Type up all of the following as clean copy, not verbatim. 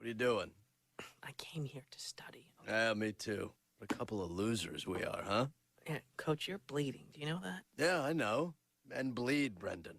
What are you doing? I came here to study. Yeah, me too. What a couple of losers we are, huh? Yeah, Coach, you're bleeding. Do you know that? Yeah, I know. Men bleed, Brendan.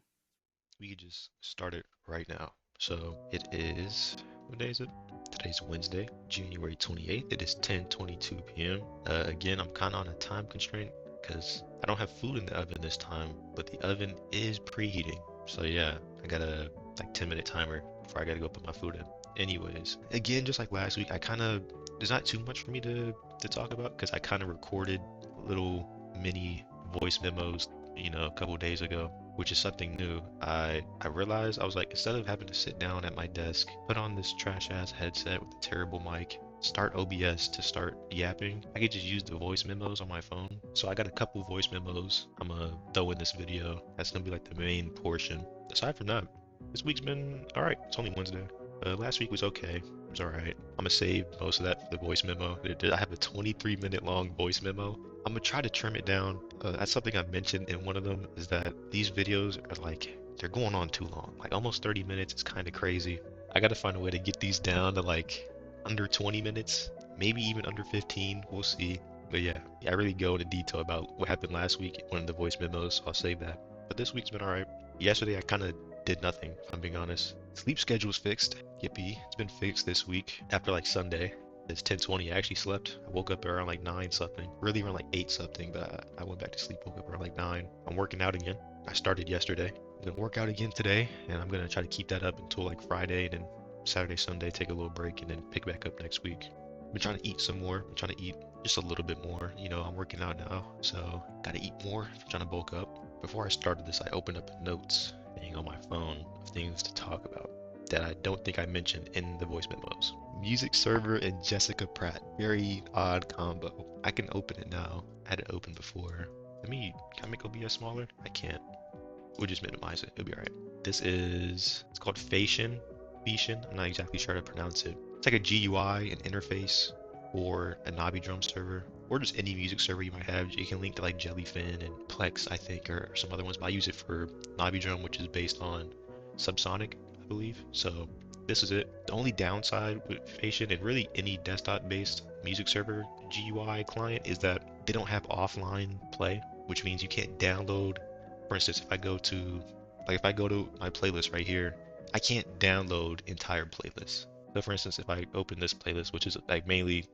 We could just start it right now. So it is, what day is it? Today's Wednesday, January 28th. It is 10:22 p.m. Again, I'm kind of on a time constraint because I don't have food in the oven this time, but the oven is preheating. So yeah, I got a like 10-minute timer before I gotta go put my food in. Anyways, again, just like last week, there's not too much for me to talk about because I kind of recorded little mini voice memos, a couple days ago, which is something new. I realized I was like, instead of having to sit down at my desk, put on this trash ass headset with a terrible mic, start OBS to start yapping, I could just use the voice memos on my phone. So I got a couple voice memos I'm gonna throw in this video. That's gonna be like the main portion. Aside from that, this week's been all right. It's only Wednesday. Last week was okay. It was all right. I'm gonna save most of that for the voice memo. I have a 23-minute long voice memo. I'm gonna try to trim it down. That's something I mentioned in one of them, is that these videos are like, they're going on too long. Like almost 30 minutes. It's kind of crazy. I gotta find a way to get these down to like under 20 minutes, maybe even under 15. We'll see. But yeah, I really go into detail about what happened last week in one of the voice memos, so I'll save that. But this week's been all right. Yesterday, I kind of did nothing, if I'm being honest. Sleep schedule's fixed. Yippee. It's been fixed this week after like Sunday. It's 10:20. I actually slept. I woke up around like 9 something. Really around like 8 something, but I went back to sleep, woke up around like 9. I'm working out again. I started yesterday. I'm gonna work out again today, and I'm gonna try to keep that up until like Friday, and then Saturday, Sunday, take a little break, and then pick back up next week. I've been trying to eat some more. I'm trying to eat just a little bit more. I'm working out now, so gotta eat more if I'm trying to bulk up. Before I started this, I opened up a notes thing on my phone of things to talk about that I don't think I mentioned in the voice memos. Music server and Jessica Pratt. Very odd combo. I can open it now. I had it open before. Can I make OBS smaller? I can't. We'll just minimize it. It'll be alright. It's called Phation. I'm not exactly sure how to pronounce it. It's like a GUI, an interface, or a Navi drum server, or just any music server you might have. You can link to like Jellyfin and Plex, I think, or some other ones, but I use it for Navi drum, which is based on Subsonic, I believe. So this is it. The only downside with Phation and really any desktop-based music server GUI client is that they don't have offline play, which means you can't download. For instance, if I go to my playlist right here, I can't download entire playlists. So for instance, if I open this playlist, which is like mainly,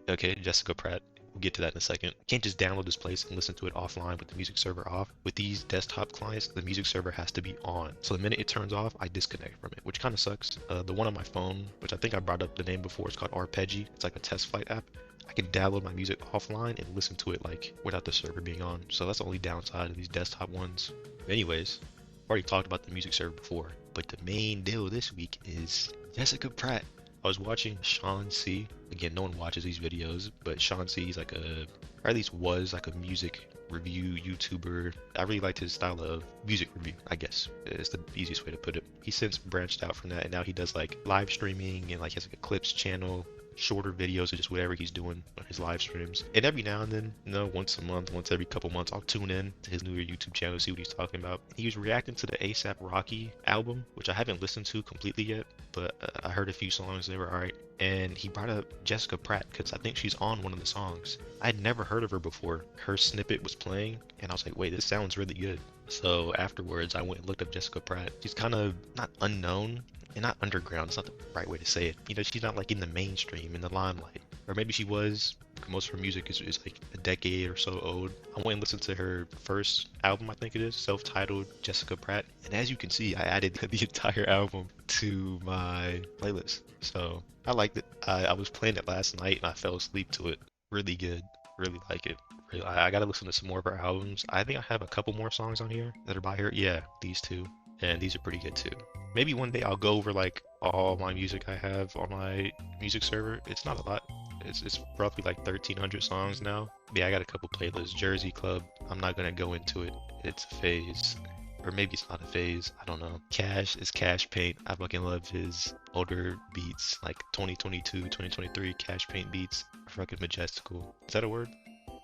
okay, Jessica Pratt, we'll get to that in a second. I can't just download this place and listen to it offline with the music server off. With these desktop clients, the music server has to be on. So the minute it turns off, I disconnect from it, which kind of sucks. The one on my phone, which I think I brought up the name before, it's called Arpeggi. It's like a test flight app. I can download my music offline and listen to it like without the server being on. So that's the only downside of these desktop ones. Anyways, I've already talked about the music server before, but the main deal this week is Jessica Pratt. I was watching Sean C. Again, no one watches these videos, but Sean C is like or at least was like a music review YouTuber. I really liked his style of music review, I guess. It's the easiest way to put it. He's since branched out from that, and now he does like live streaming and like he has like a clips channel, shorter videos of just whatever he's doing on his live streams. And every now and then, once a month, once every couple months, I'll tune in to his newer YouTube channel to see what he's talking about. He was reacting to the ASAP Rocky album, which I haven't listened to completely yet, but I heard a few songs, they were alright. And he brought up Jessica Pratt because I think she's on one of the songs. I had never heard of her before. Her snippet was playing, and I was like, wait, this sounds really good. So afterwards, I went and looked up Jessica Pratt. She's kind of not unknown, and not underground, it's not the right way to say it. She's not like in the mainstream, in the limelight. Or maybe she was, because most of her music is like a decade or so old. I went and listened to her first album, I think it is, self-titled Jessica Pratt. And as you can see, I added the entire album to my playlist. So I liked it. I was playing it last night and I fell asleep to it. Really good. Really like it. I gotta listen to some more of her albums. I think I have a couple more songs on here that are by her. Yeah, these two. And these are pretty good too. Maybe one day I'll go over like all my music I have on my music server. It's not a lot. It's roughly like 1,300 songs now. But yeah, I got a couple playlists. Jersey Club, I'm not gonna go into it. It's a phase. Or maybe it's not a phase. I don't know. Cash is Cash Paint. I fucking love his older beats, like 2022, 2023 Cash Paint beats. Are fucking majestical. Is that a word?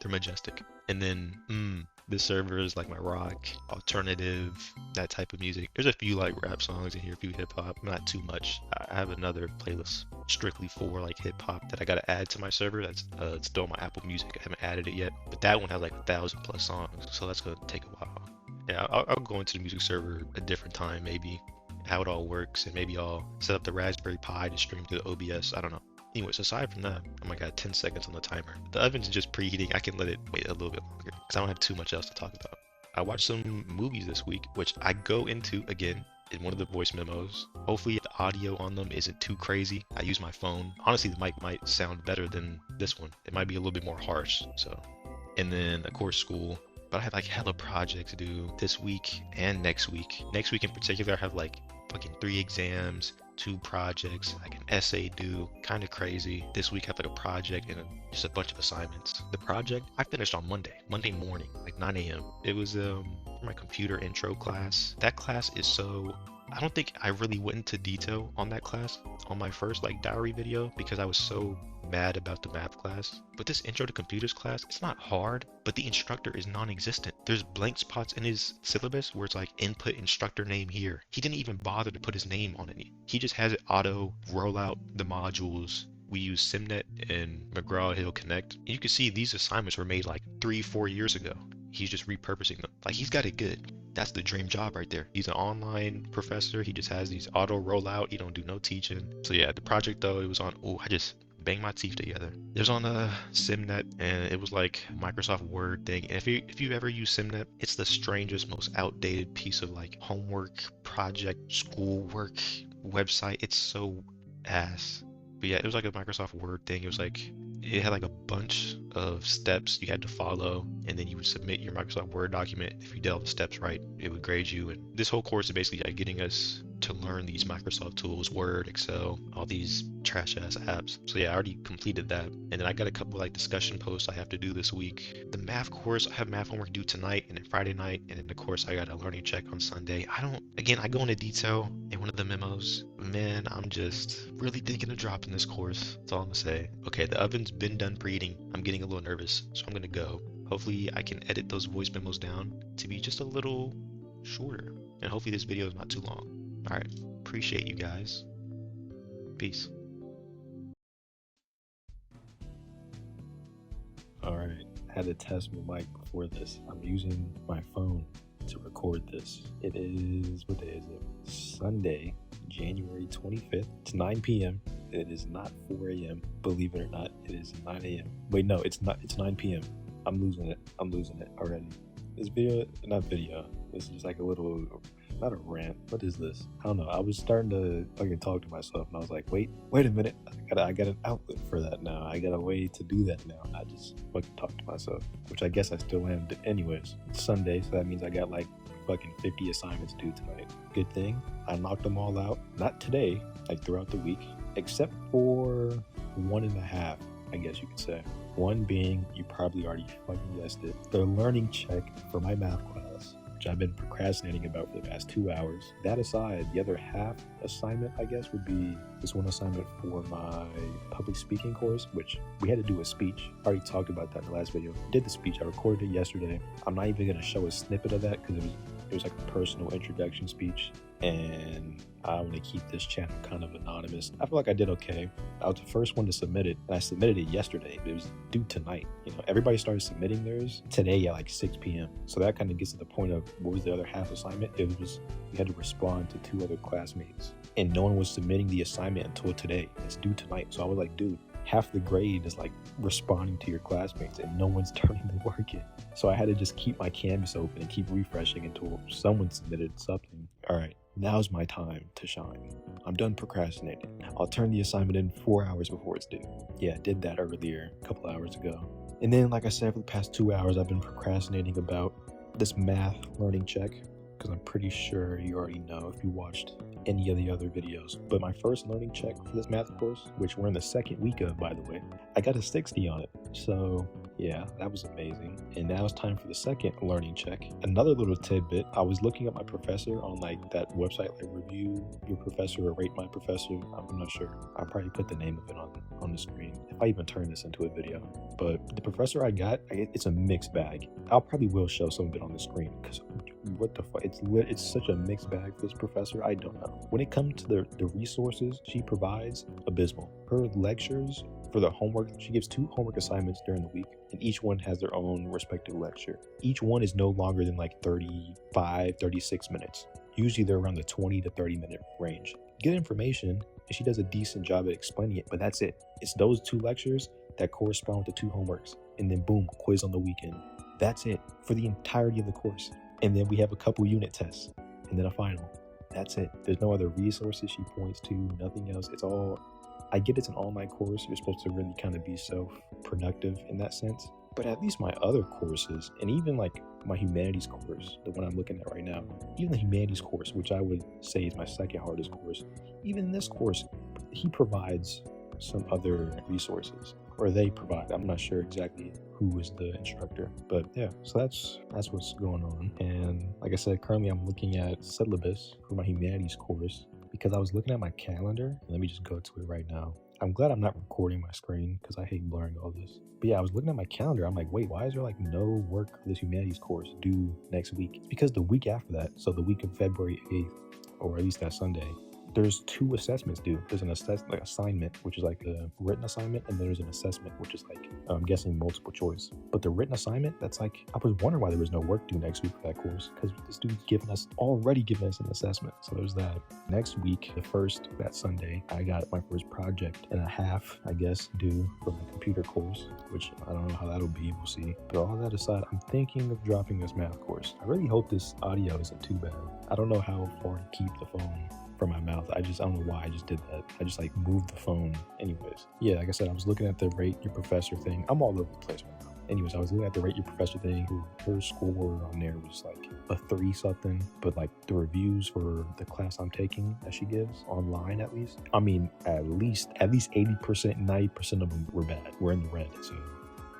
They're majestic. And then the server is like my rock, alternative, that type of music. There's a few like rap songs in here, a few hip hop, not too much. I have another playlist strictly for like hip hop that I gotta add to my server. That's it's still on my Apple Music. I haven't added it yet, but that one has like 1,000+ songs, so that's gonna take a while. Yeah, I'll go into the music server a different time, maybe how it all works, and maybe I'll set up the Raspberry Pi to stream through the OBS. I don't know. Anyways, aside from that, oh my god, 10 seconds on the timer. The oven's just preheating. I can let it wait a little bit longer because I don't have too much else to talk about. I watched some movies this week, which I go into again in one of the voice memos. Hopefully the audio on them isn't too crazy. I use my phone. Honestly, the mic might sound better than this one. It might be a little bit more harsh, so. And then, of course, school. But I have like hella projects to do this week and next week. Next week in particular, I have like fucking 3 exams, 2 projects, like an essay due, kind of crazy. This week I have like a project and just a bunch of assignments. The project I finished on Monday morning, like 9 a.m. It was my computer intro class. That class is so, I don't think I really went into detail on that class on my first like diary video because I was so mad about the math class. But this intro to computers class, it's not hard, but the instructor is non-existent. There's blank spots in his syllabus where it's like input instructor name here. He didn't even bother to put his name on it. He just has it auto roll out the modules. We use SimNet and McGraw-Hill Connect. And you can see these assignments were made like 3-4 years ago. He's just repurposing them. Like, he's got it good. That's the dream job right there. He's an online professor. He just has these auto rollout. He don't do no teaching. So yeah, the project though, it was on, oh, I just bang my teeth together. It was on SimNet, and it was like Microsoft Word thing. And if you ever use SimNet, it's the strangest, most outdated piece of like homework, project, schoolwork, website. It's so ass. But yeah, it was like a Microsoft Word thing. It was like, it had like a bunch of steps you had to follow, and then you would submit your Microsoft Word document. If you did all the steps right, it would grade you. And this whole course is basically like getting us to learn these Microsoft tools, Word, Excel, all these trash ass apps. So yeah, I already completed that. And then I got a couple like discussion posts I have to do this week. The math course, I have math homework due tonight and then Friday night. And then the course I got a learning check on Sunday. I go into detail in one of the memos. Man, I'm just really thinking of dropping this course. That's all I'm gonna say. Okay, the oven's been done preheating. I'm getting a little nervous, so I'm gonna go. Hopefully I can edit those voice memos down to be just a little shorter. And hopefully this video is not too long. Alright, appreciate you guys. Peace. Alright, had to test my mic before this. I'm using my phone to record this. It is, what day is it? Sunday, January 25th. It's 9 p.m. It is not 4 a.m. Believe it or not, it is 9 a.m. Wait, no, it's not. It's 9 p.m. I'm losing it already. This video, not video. This is just like a little, not a rant. What is this? I don't know. I was starting to fucking talk to myself, and I was like, wait a minute. I got an outlet for that now. I got a way to do that now. I just fucking talk to myself, which I guess I still am. Anyways, it's Sunday, so that means I got like fucking 50 assignments due tonight. Good thing I knocked them all out. Not today, like throughout the week, except for 1.5, I guess you could say. One being, you probably already fucking guessed it, the learning check for my math class, which I've been procrastinating about for the past 2 hours. That aside, the other half assignment, I guess, would be this one assignment for my public speaking course, which we had to do a speech. I already talked about that in the last video. I did the speech. I recorded it yesterday. I'm not even going to show a snippet of that because it was like a personal introduction speech, and I want to keep this channel kind of anonymous. I feel like I did okay. I was the first one to submit it, and I submitted it yesterday. It was due tonight. You know, everybody started submitting theirs today at like 6 p.m. So that kind of gets to the point of what was the other half assignment. It was, we had to respond to 2 other classmates, and no one was submitting the assignment until today. It's due tonight. So I was like, dude, half the grade is like responding to your classmates and no one's turning the work in. So I had to just keep my canvas open and keep refreshing until someone submitted something. All right, now's my time to shine. I'm done procrastinating. I'll turn the assignment in 4 hours before it's due. Yeah, I did that earlier, a couple hours ago. And then, like I said, for the past 2 hours, I've been procrastinating about this math learning check, because I'm pretty sure you already know if you watched any of the other videos. But my first learning check for this math course, which we're in the second week of, by the way, I got a 60 on it. So Yeah, that was amazing. And now it's time for the second learning check. Another little tidbit, I was looking up my professor on like that website, like review your professor or rate my professor. I'm not sure. I'll probably put the name of it on the screen if I even turn this into a video. But the professor I got, it's a mixed bag. I'll probably will show some of it on the screen because what the fuck, it's such a mixed bag for this professor. I don't know. When it comes to the resources she provides, abysmal. Her lectures for the homework, she gives 2 homework assignments during the week, and each one has their own respective lecture. Each one is no longer than like 36 minutes. Usually they're around the 20 to 30 minute range. Good information, and she does a decent job at explaining it, but that's it. It's those 2 lectures that correspond with the 2 homeworks, and then boom, quiz on the weekend. That's it for the entirety of the course. And then we have a couple unit tests, and then a final. That's it. There's no other resources she points to, nothing else. It's all, I get it's an online course. You're supposed to really kind of be self-productive in that sense. But at least my other courses, and even like my humanities course, the one I'm looking at right now, even the humanities course, which I would say is my second hardest course, even in this course, he provides some other resources, or they provide. I'm not sure exactly who is the instructor, but yeah, so that's what's going on. And like I said, currently I'm looking at syllabus for my humanities course because I was looking at my calendar. Let me just go to it right now. I'm glad I'm not recording my screen because I hate blurring all this. But yeah, I was looking at my calendar. I'm like, wait, why is there like no work for this humanities course due next week? It's because the week after that, so the week of February 8th, or at least that Sunday, there's 2 assessments due. There's an assignment, which is like a written assignment, and then there's an assessment, which is like, I'm guessing multiple choice. But the written assignment, that's like, I was wondering why there was no work due next week for that course, because this dude's already given us an assessment. So there's that. Next week, that Sunday, I got my first project and a half, I guess, due for my computer course, which I don't know how that'll be, we'll see. But all that aside, I'm thinking of dropping this math course. I really hope this audio isn't too bad. I don't know how far to keep the phone from my mouth. I don't know why I just did that. I just like moved the phone. Anyways, yeah, like I said, I was looking at the rate your professor thing. I'm all over the place right now. Anyways, I was looking at the rate your professor thing. Her score on there was like a 3 something, but like the reviews for the class I'm taking that she gives online, at least, I mean, at least 80%, 90% of them were bad. We're in the red. So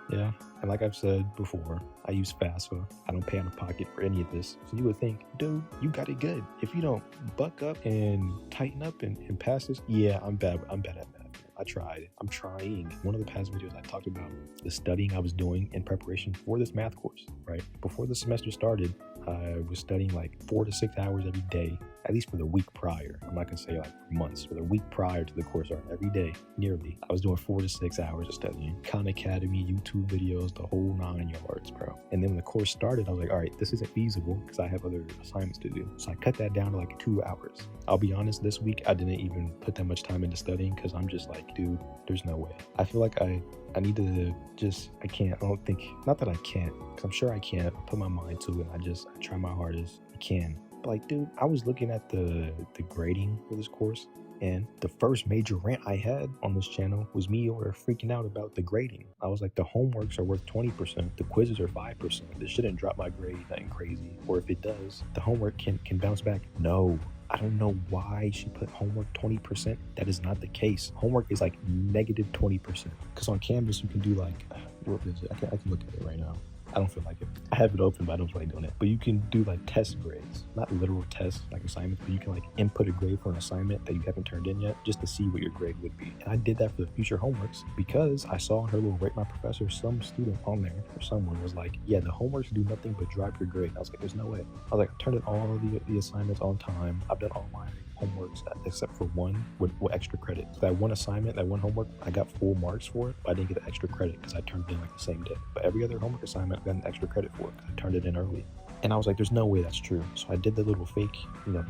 yeah, and like I've said before, I use FAFSA. I don't pay out of pocket for any of this. So you would think, dude, you got it good. If you don't buck up and tighten up and pass this, yeah, I'm bad at math. I tried. I'm trying. One of the past videos I talked about the studying I was doing in preparation for this math course, right? Before the semester started, I was studying like 4 to 6 hours every day, at least for the week prior. I'm not gonna say like months, for the week prior to the course start, every day, nearly. I was doing 4 to 6 hours of studying. Khan Academy, YouTube videos, the whole 9 yards, bro. And then when the course started, I was like, all right, this isn't feasible because I have other assignments to do. So I cut that down to like 2 hours. I'll be honest, this week I didn't even put that much time into studying because I'm just like, dude, there's no way. I feel like I need to just, I can't, I don't think, not that I can't, because I'm sure I can. I put my mind to it. I try my hardest. I can. But like, dude, I was looking at the grading for this course, and the first major rant I had on this channel was me freaking out about the grading. I was like, the homeworks are worth 20%, the quizzes are 5%. This shouldn't drop my grade, nothing crazy. Or if it does, the homework can bounce back. No. I don't know why she put homework 20%. That is not the case. Homework is like negative 20%. Because on Canvas, you can do like, what is it? I can look at it right now. I don't feel like it. I have it open, but I don't feel like doing it. But you can do like test grades, not literal tests like assignments, but you can like input a grade for an assignment that you haven't turned in yet just to see what your grade would be. And I did that for the future homeworks because I saw in her little rate my professor, some student on there or someone was like, yeah, the homeworks do nothing but drop your grade. I was like, there's no way. I was like, I turned in all of the assignments on time. I've done all my homeworks except for one with extra credit. So that one assignment, that one homework, I got full marks for it, but I didn't get the extra credit because I turned it in like the same day. But every other homework assignment, I got an extra credit for it because I turned it in early. And I was like, there's no way that's true. So I did the little fake,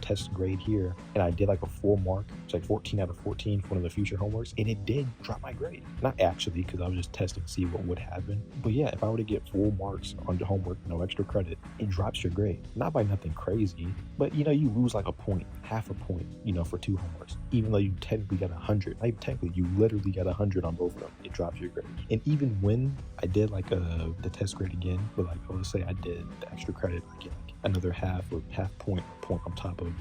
test grade here, and I did like a full mark. It's like 14 out of 14 for one of the future homeworks, and it did drop my grade. Not actually, because I was just testing to see what would happen. But yeah, if I were to get full marks on the homework, no extra credit, it drops your grade. Not by nothing crazy, but you lose like a point, half a point, for 2 homeworks. Even though you technically got 100, not even technically, you literally got 100 on both of them. It drops your grade. And even when I did like the test grade again, but like let's say I did the extra credit, I get like another half point on top of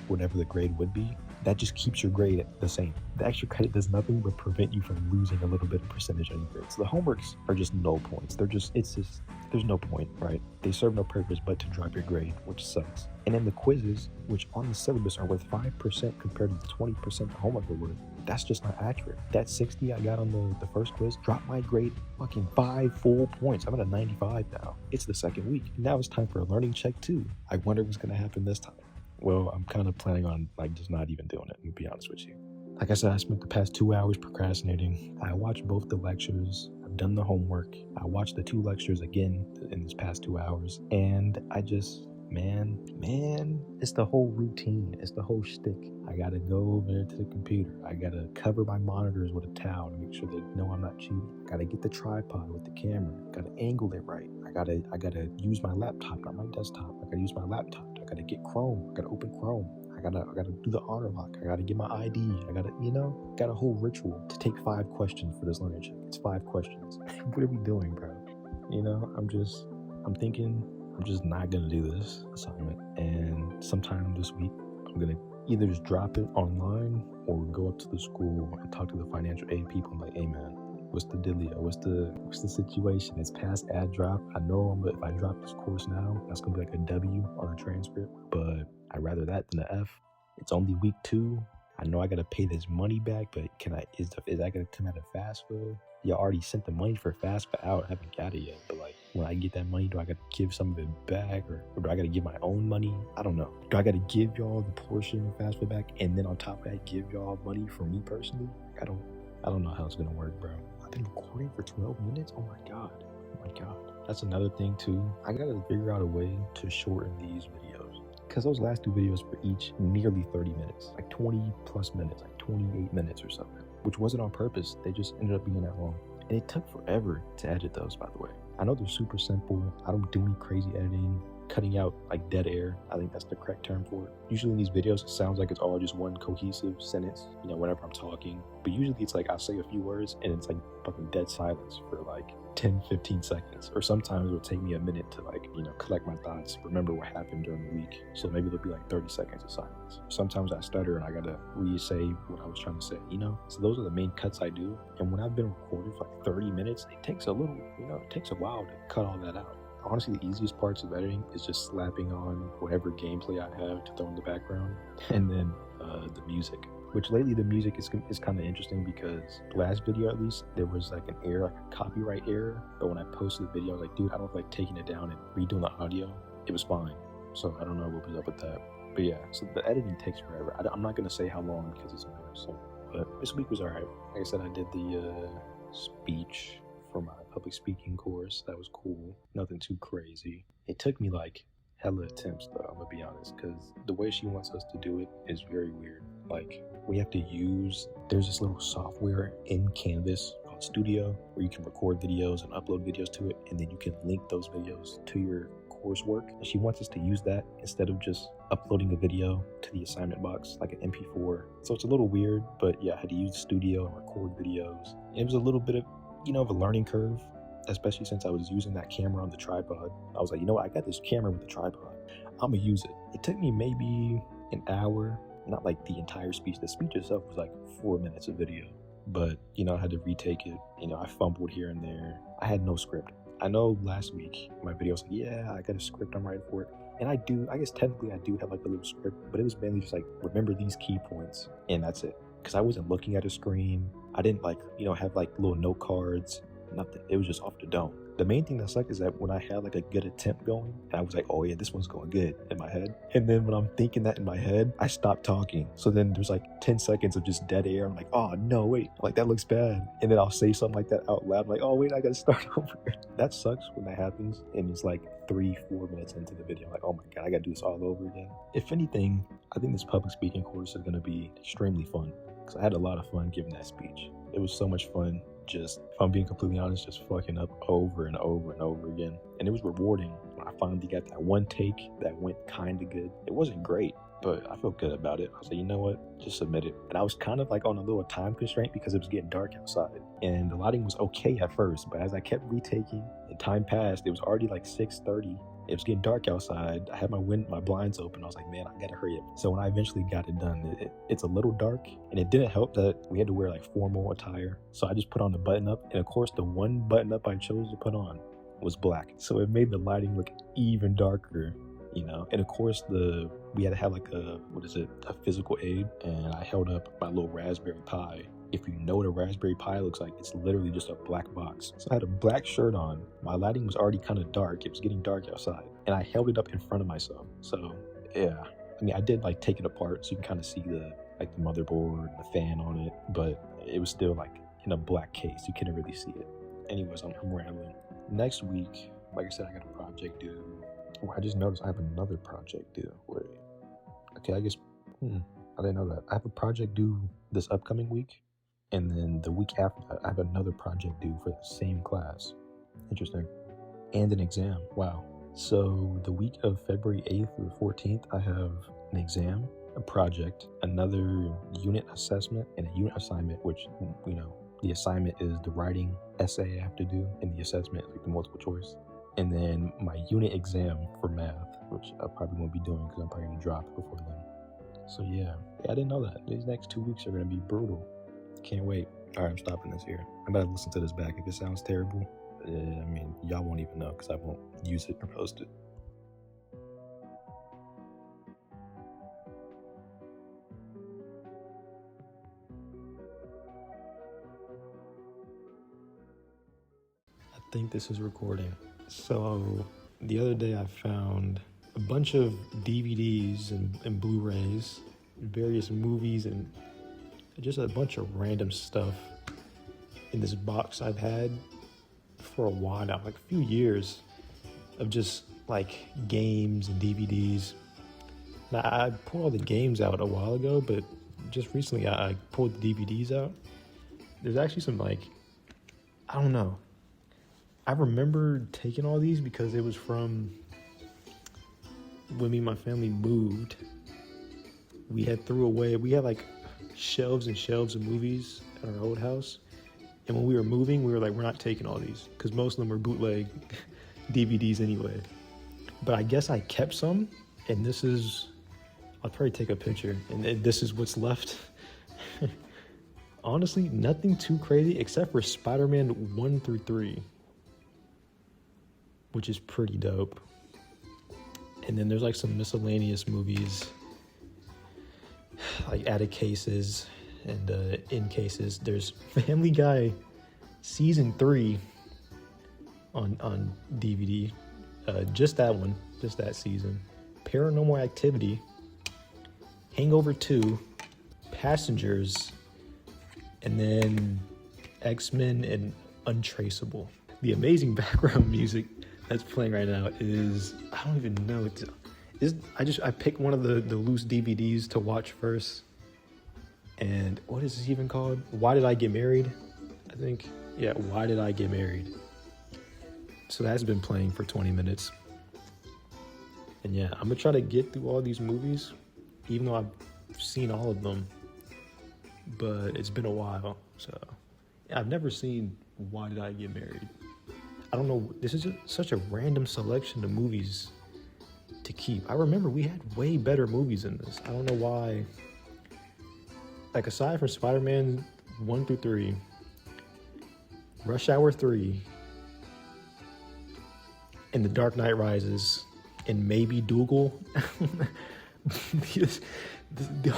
whatever the grade would be, that just keeps your grade the same. The extra credit does nothing but prevent you from losing a little bit of percentage on your grades. So the homeworks are just null points. There's no point, right? They serve no purpose but to drop your grade, which sucks. And then the quizzes, which on the syllabus are worth 5% compared to the 20% the homework are worth, that's just not accurate. That 60 I got on the first quiz dropped my grade fucking 5 full points. I'm at a 95 now. It's the second week. Now it's time for a learning check too. I wonder what's gonna happen this time. Well, I'm kind of planning on like just not even doing it, to be honest with you. Like I said, I spent the past 2 hours procrastinating. I watched both the lectures. I've done the homework. I watched the 2 lectures again in this past 2 hours. And I just, man, it's the whole routine. It's the whole shtick. I gotta go over there to the computer. I gotta cover my monitors with a towel to make sure they know I'm not cheating. I gotta get the tripod with the camera. Gotta angle it right. I gotta use my laptop, not my desktop. I gotta use my laptop. I gotta get Chrome. I gotta open Chrome. I gotta do the honor lock. I gotta get my ID. I gotta, got a whole ritual to take 5 questions for this learning check. It's 5 questions. What are we doing, bro? I'm thinking I'm just not gonna do this assignment. And sometime this week, I'm gonna either just drop it online or go up to the school and talk to the financial aid people. I'm like, hey man, what's the dealio? What's the situation? It's past ad drop. I know if I drop this course now, that's gonna be like a W on a transcript, but I'd rather that than an F. It's only week 2. I know I gotta pay this money back, but is that gonna come out of FAFSA? Y'all already sent the money for FAFSA out. I haven't got it yet, but like when I get that money, do I gotta give some of it back or do I gotta give my own money? I don't know. Do I gotta give y'all the portion of FAFSA back and then on top of that give y'all money for me personally? I don't know how it's gonna work, bro. I've been recording for 12 minutes. Oh my god. That's another thing too. I gotta figure out a way to shorten these videos, because those last 2 videos were each nearly 30 minutes, like 20 plus minutes, like 28 minutes or something, which wasn't on purpose. They just ended up being that long. And it took forever to edit those, by the way. I know they're super simple. I don't do any crazy editing, cutting out like dead air. I think that's the correct term for it. Usually in these videos, it sounds like it's all just one cohesive sentence, whenever I'm talking. But usually it's like I'll say a few words and it's like fucking dead silence for like 10-15 seconds, or sometimes it'll take me a minute to like collect my thoughts, remember what happened during the week. So maybe there'll be like 30 seconds of silence. Sometimes I stutter and I gotta re-say what I was trying to say, so those are the main cuts I do. And when I've been recording for like 30 minutes, it takes a while to cut all that out. Honestly, the easiest parts of editing is just slapping on whatever gameplay I have to throw in the background, and then the music. Which lately the music is kind of interesting, because the last video at least, there was like an error, like a copyright error. But when I posted the video, I was like, dude, I don't feel like taking it down and redoing the audio. It was fine. So I don't know what was up with that. But yeah, so the editing takes forever. I'm not going to say how long because it's embarrassing. But this week was alright. Like I said, I did the speech for my public speaking course. That was cool. Nothing too crazy. It took me like hella attempts though, I'm gonna be honest, because the way she wants us to do it is very weird. Like, we have to there's this little software in Canvas called Studio where you can record videos and upload videos to it, and then you can link those videos to your coursework. And she wants us to use that instead of just uploading a video to the assignment box like an MP4. So it's a little weird, but yeah, I had to use Studio and record videos. It was a little bit of of a learning curve, especially since I was using that camera on the tripod. I was like, I got this camera with the tripod, I'm gonna use it. It took me maybe an hour, not like the entire speech. The speech itself was like 4 minutes of video, but I had to retake it. I fumbled here and there. I had no script. I know last week my video was like, yeah, I got a script, I'm writing for it. And I guess technically I do have like a little script, but it was mainly just like, remember these key points, and that's it. Because I wasn't looking at a screen. I didn't have like little note cards, nothing. It was just off the dome. The main thing that sucked is that when I had like a good attempt going, and I was like, oh yeah, this one's going good in my head. And then when I'm thinking that in my head, I stopped talking. So then there's like 10 seconds of just dead air. I'm like, oh no, wait, like that looks bad. And then I'll say something like that out loud. I'm like, oh wait, I gotta start over. That sucks when that happens. And it's like 3-4 minutes into the video, I'm like, oh my god, I gotta do this all over again. If anything, I think this public speaking course is gonna be extremely fun, because I had a lot of fun giving that speech. It was so much fun. Just, if I'm being completely honest, just fucking up over and over and over again. And it was rewarding when I finally got that one take that went kind of good. It wasn't great, but I felt good about it. I was like, you know what, just submit it. And I was kind of like on a little time constraint because it was getting dark outside. And the lighting was okay at first, but as I kept retaking and time passed, it was already like 6:30. It was getting dark outside. I had my blinds open. I was like, man, I gotta hurry up. So when I eventually got it done, it's a little dark, and it didn't help that we had to wear like formal attire. So I just put on the button up, and of course the one button up I chose to put on was black. So it made the lighting look even darker, you know. And of course we had to have like a physical aid, and I held up my little Raspberry Pi. If you know what a Raspberry Pi looks like, it's literally just a black box. So I had a black shirt on. My lighting was already kind of dark. It was getting dark outside. And I held it up in front of myself. So yeah, I mean, I did like take it apart so you can kind of see the motherboard, the fan on it, but it was still like in a black case. You couldn't really see it. Anyways, I'm rambling. Next week, like I said, I got a project due. Oh, I just noticed I have another project due. Wait. Okay, I guess, I didn't know that. I have a project due this upcoming week. And then the week after that, I have another project due for the same class. Interesting. And an exam. Wow. So the week of February 8th through the 14th, I have an exam, a project, another unit assessment, and a unit assignment, which, you know, the assignment is the writing essay I have to do, and the assessment, like the multiple choice. And then my unit exam for math, which I probably won't be doing because I'm probably going to drop it before then. So yeah, I didn't know that. These next 2 weeks are going to be brutal. Can't wait. All right, I'm stopping this here. I'm about to listen to this back. If it sounds terrible, I mean, y'all won't even know because I won't use it or post it. I think this is recording. So the other day I found a bunch of DVDs and Blu-rays, various movies, and just a bunch of random stuff in this box I've had for a while now, like a few years, of just like games and DVDs. Now, I pulled all the games out a while ago, but just recently I pulled the DVDs out. There's actually some like, I don't know. I remember taking all these because it was from when me and my family moved. We had like shelves and shelves of movies at our old house, and when we were moving, we were like, we're not taking all these because most of them were bootleg DVDs anyway. But I guess I kept some, and I'll probably take a picture, and this is what's left. Honestly, nothing too crazy except for Spider-Man 1 through 3, which is pretty dope. And then there's like some miscellaneous movies, like out of cases and in cases. There's Family Guy season 3 on DVD, just that one, just that season. Paranormal Activity, Hangover 2, Passengers, and then X-Men and Untraceable. The amazing background music that's playing right now is, I don't even know, I picked one of the loose DVDs to watch first, and what is this even called? Why Did I Get Married? I think, yeah, Why Did I Get Married? So that's been playing for 20 minutes. And yeah, I'm gonna try to get through all these movies, even though I've seen all of them, but it's been a while. So yeah, I've never seen Why Did I Get Married? I don't know, this is just such a random selection of movies to keep. I remember we had way better movies in this. I don't know why. Like, aside from Spider-Man 1 through 3, Rush Hour 3, and The Dark Knight Rises, and maybe Dougal,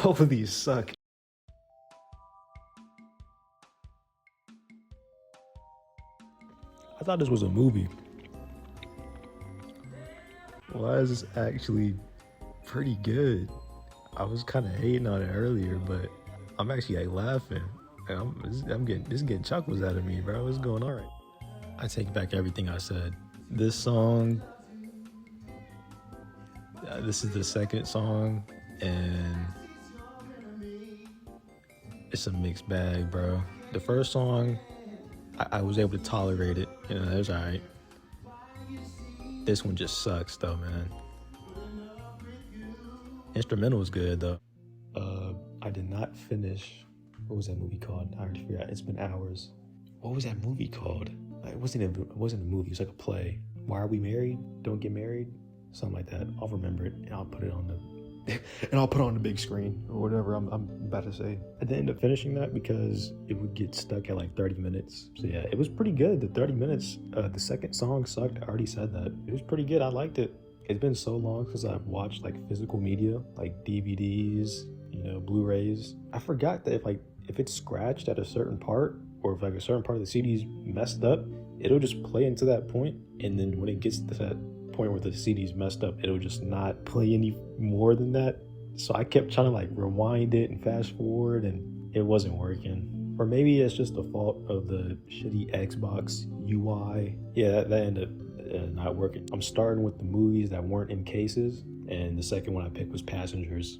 all of these suck. I thought this was a movie. Well, this is actually pretty good. I was kind of hating on it earlier, but I'm actually like laughing. I'm getting chuckles out of me, bro. What's going on? Right? I take back everything I said. This song, this is the second song, and it's a mixed bag, bro. The first song, I was able to tolerate it. You know, it was all right. This one just sucks, though, man. Instrumental is good, though. I did not finish. What was that movie called? I already forgot. It's been hours. What was that movie called? It wasn't a movie. It was like a play. Why Are We Married? Don't Get Married? Something like that. I'll remember it and I'll put it on the and I'll put it on the big screen or whatever I'm about to say. I didn't end up finishing that because it would get stuck at like 30 minutes. So yeah, it was pretty good. The 30 minutes, the second song sucked. I already said that. It was pretty good. I liked it. It's been so long since I've watched like physical media, like DVDs, Blu-rays. I forgot that if it's scratched at a certain part, or if like a certain part of the CD's messed up, it'll just play into that point, and then when it gets to that point where the CD's messed up, it'll just not play any more than that. So I kept trying to like rewind it and fast forward, and it wasn't working. Or maybe it's just the fault of the shitty Xbox UI. Yeah, that ended up not working. I'm starting with the movies that weren't in cases, and the second one I picked was Passengers,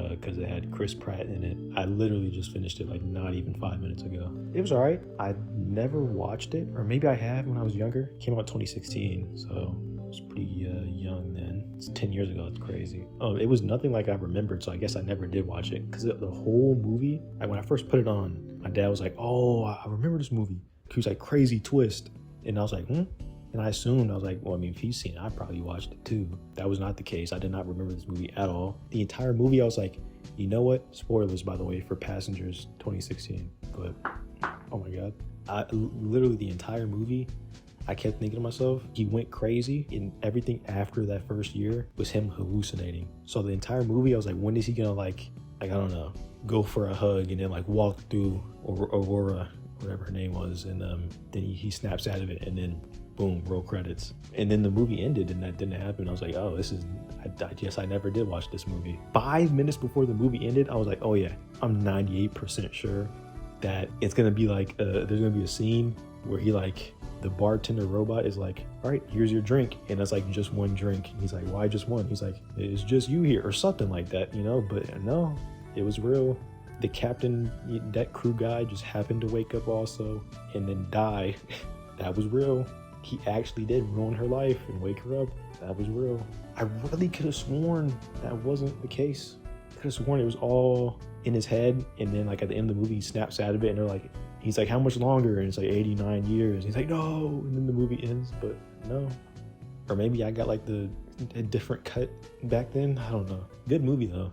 because it had Chris Pratt in it. I literally just finished it like not even 5 minutes ago. It was alright. I never watched it, or maybe I have when I was younger. It came out 2016, so I was pretty young then. It's 10 years ago. It's crazy. It was nothing like I remembered, so I guess I never did watch it, because the whole movie, like when I first put it on, my dad was like, oh, I remember this movie. He was like, crazy twist. And I was like, And I assumed, I was like, well, I mean, if he's seen it, I probably watched it too. That was not the case. I did not remember this movie at all. The entire movie, I was like, you know what? Spoilers, by the way, for Passengers 2016. But, oh my God. Literally the entire movie, I kept thinking to myself, he went crazy, and everything after that first year was him hallucinating. So the entire movie, I was like, when is he gonna like I don't know, go for a hug and then like walk through Aurora, whatever her name was, and then he snaps out of it, and then boom, roll credits. And then the movie ended and that didn't happen. I was like, oh, I guess I never did watch this movie. 5 minutes before the movie ended, I was like, oh yeah, I'm 98% sure that it's gonna be like, there's gonna be a scene where he like, the bartender robot is like, all right, here's your drink. And it's like just one drink. And he's like, why just one? He's like, it's just you here, or something like that, But no, it was real. The captain, that crew guy, just happened to wake up also and then die. That was real. He actually did ruin her life and wake her up. That was real. I really could have sworn that wasn't the case. I could have sworn it was all in his head, and then like at the end of the movie he snaps out of it, and they're like, he's like, how much longer? And it's like 89 years. He's like, no, and then the movie ends, but no. Or maybe I got like a different cut back then. I don't know. Good movie though.